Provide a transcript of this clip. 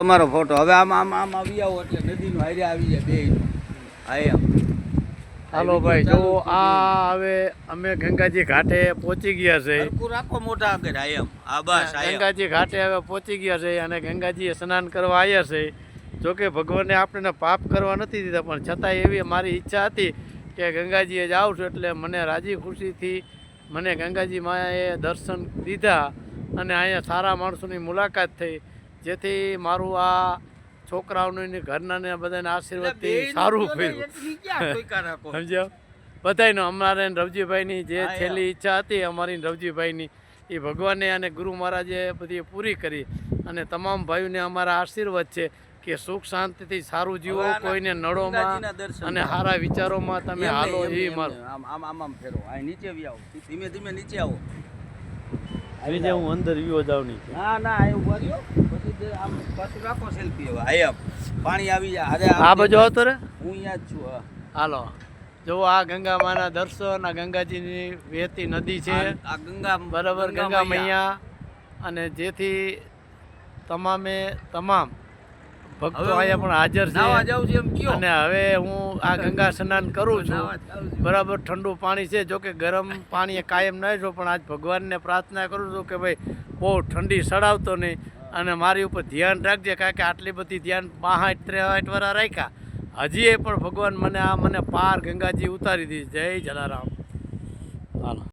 તમારો ફોટો હવે આમ આવી આવો એટલે નદીનો હારે આવી જાય બે હા એમ હાલો ભાઈ જો આ હવે અમે ગંગાજી ઘાટે પહોંચી ગયા છે. રાખો મોટા આગળ હા એમ આ બસ ગંગાજી ઘાટે હવે પહોંચી ગયા છે અને ગંગાજીએ સ્નાન કરવા આવ્યા છે. જોકે ભગવાને આપણને પાપ કરવા નથી દીધા પણ છતાં એવી મારી ઈચ્છા હતી કે ગંગાજીએ જાઉં છું એટલે મને રાજી ખુશીથી મને ગંગાજી માએ દર્શન દીધા અને અહીંયા સારા માણસોની મુલાકાત થઈ જેથી મારું આ છોકરાઓને ઘરનાને બધાને આશીર્વાદથી સારું ફર્યું સમજ્યા બધાનો અમારે રવજીભાઈની જે છેલ્લી ઈચ્છા હતી અમારી રવજીભાઈની એ ભગવાને અને ગુરુ મહારાજે બધી પૂરી કરી અને તમામ ભાઈઓને અમારા આશીર્વાદ છે કે સુખ શાંતિથી સારું જીવો કોઈને નળોમાં અને સારા વિચારોમાં તમે હાલો એવી મારું આમ ફેરો આ નીચે આવો ધીમે ધીમે નીચે આવો બીજે હું અંદર વિયો જાઉં નહીં ના ઉભા રહ્યો પછી આમ પાછું રાખો સેલ્ફી હવે આયમ પાણી આવી જાય અરે આ બાજુ આવતો રે હું અહીંયા જ છું હાલો જો આ ગંગા માના દર્શન આ ગંગાજીની વહેતી નદી છે આ ગંગા બરાબર ગંગા મૈયા અને જેથી તમામ ભક્તો અહીંયા પણ હાજર છે અને હવે હું આ ગંગા સ્નાન કરું છું બરાબર ઠંડુ પાણી છે જોકે ગરમ પાણી કાયમ નહીં છો પણ આજ ભગવાનને પ્રાર્થના કરું છું કે ભાઈ બહુ ઠંડી સડાવતો નહીં અને મારી ઉપર ધ્યાન રાખજે કારણ કે આટલી બધી ધ્યાન 65-63 વર્ષ રાખ્યા હજી પણ ભગવાન મને પાર ગંગાજી ઉતારી દીધી. જય જલારામ. હાલો.